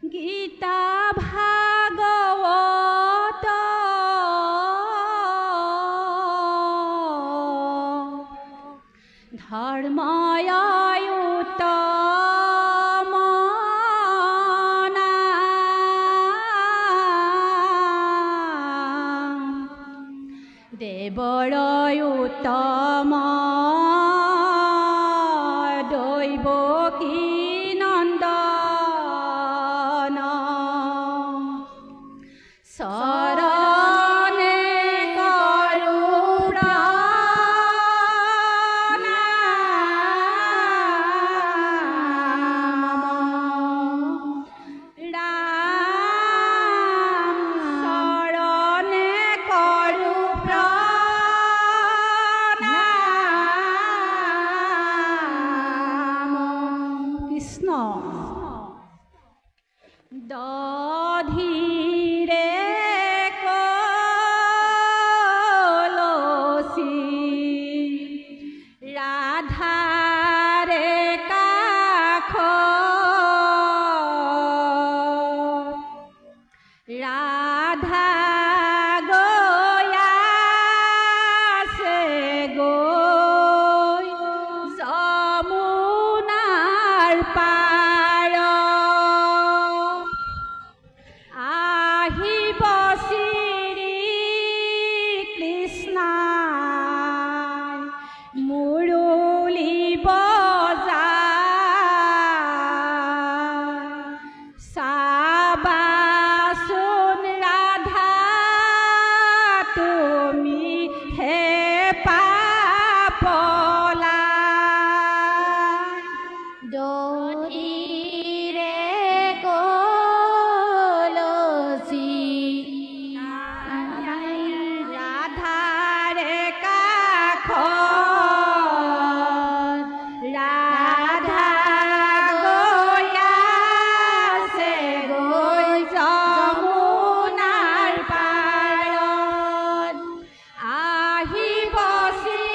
গীতা ভাগৱত ধৰ্ময় উত্তম দেৱৰ উত্তম দৈৱকী নন্দন শৰণে কৰো প্ৰণাম ৰাম শৰণে কৰো প্ৰণাম কৃষ্ণ দধিৰে কলচি ৰাধাৰে কাষ ৰাধা গৈয়াছে গৈ যমুনাৰ পাৰ আহিব শ্ৰী কৃষ্ণাই মুৰুলী বজায় চাবাচোন ৰাধা তুমি হে পাপলা দধিৰে কলচি ৰাধাৰে কাষ ৰাধা গৈয়াছে গৈ যমুনাৰ পাৰত আহিব শ্ৰী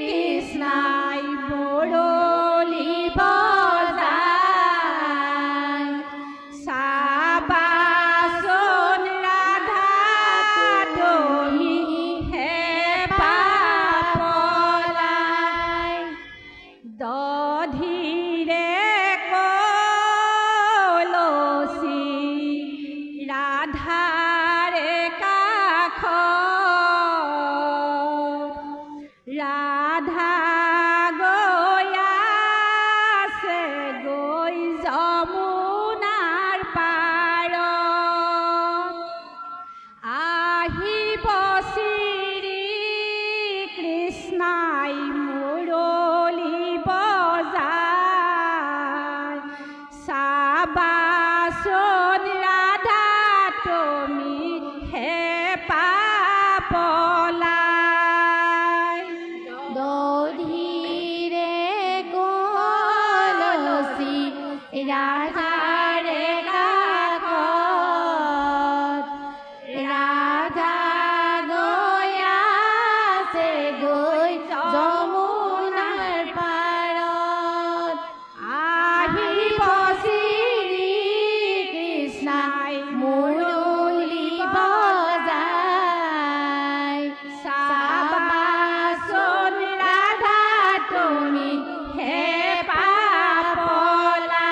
কৃষ্ণাই মুৰুলী বজায় চাবাচোন ৰাধা তুমি হে পাপলাই দধিৰে কলচি ৰাধাৰে কাষ ৰাধা গৈয়াছে গৈ যমুনাৰ পাৰত আহিব শ্ৰী কৃষ্ণাই মুৰুলী বজায় চাবাচোন ৰাধা তুমি হে পাপলাই দধিৰে কলচি ৰাধাৰে কাষত ৰাধা গৈয়াছে গৈ যমুনাৰ পাৰত আহিব শ্ৰী কৃষ্ণাই মুৰুলী বজায় চাবাচোন ৰাধা তুমি হে পাপলা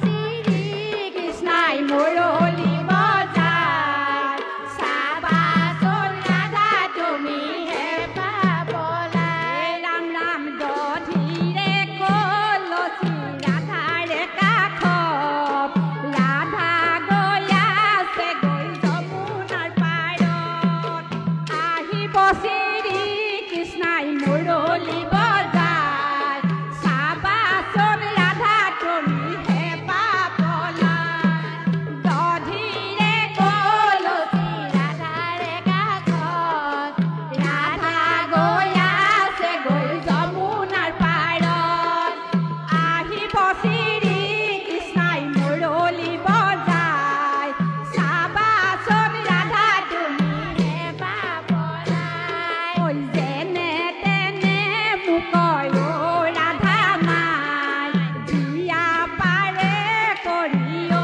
শ্ৰীকৃষ্ণাই মুৰলী বজায় চাবাচোন ৰাধা তুমি হে পাপলাই ৰাম ৰাম দধিৰে কলচি ৰাধাৰ কাষত ৰাধা গৈ আছে গৈ যমুনাৰ পাৰত আহিব শ্ৰীকৃষ্ণাই মুৰলী বজায় চাবাচোন ৰাধা তুমি হে পাপলাই দধিৰে কলচি ৰাধাৰ কাষত ৰাধা গৈ আছে গৈ যমুনাৰ পাৰত আহিব শ্ৰীকৃষ্ণাই মুৰলী বজায় চাবাচোন ৰাধা তুমি হে পাপলাই ঐ যেনে তেনে মোক কয় অ ৰাধা মাই বিয়া পাৰে কৰি অ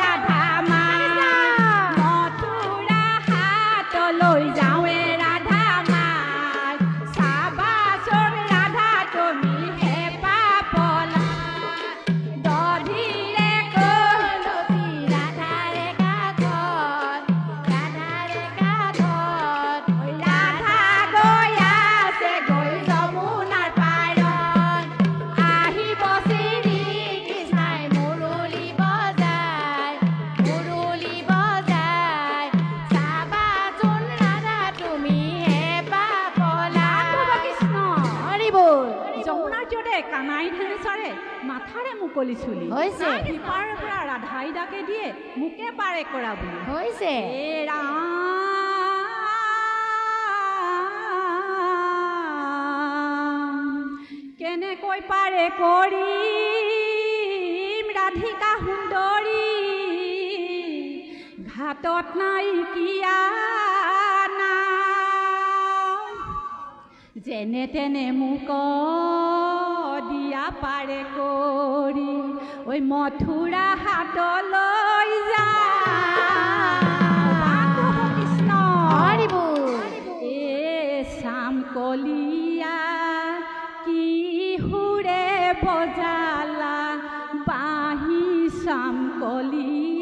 ৰাধা মাই মথুৰা হাতলৈ যাওঁৱে ৰাধা মাই চাবাচোন ৰাধা তুমি হে পাপলাই দধিৰে কলচি ৰাধাৰ কাষত ৰাধা গৈ আছে গৈ যমুনাৰ পাৰত আহিব শ্ৰীকৃষ্ণাই মুৰলী বজায় চাবাচোন ৰাধা তুমি হে পাপলাই কৃষ্ণ হৰি বল যমুনাৰ তীৰতে কানাই ধেমেচাৰে মাথাৰে মুকলি চুলি হৈছে। সিপাৰৰ পৰা ৰাধাই ডাকে দিয়ে মোকে পাৰে কৰা বুলি হৈছে এ ৰাম কেনেকৈ পাৰে কৰিম ৰাধিকা সুন্দৰী ঘাটত নাইকিয়া নাম যেনে তেনে মোক দিয়া পাৰে কৰি ঐ মথুৰা হাতলৈ যা কৃষ্ণ হৰি বল এ শ্যাম কলিয়া কি সুৰে বজালা বাঁহী শ্যাম কলিয়া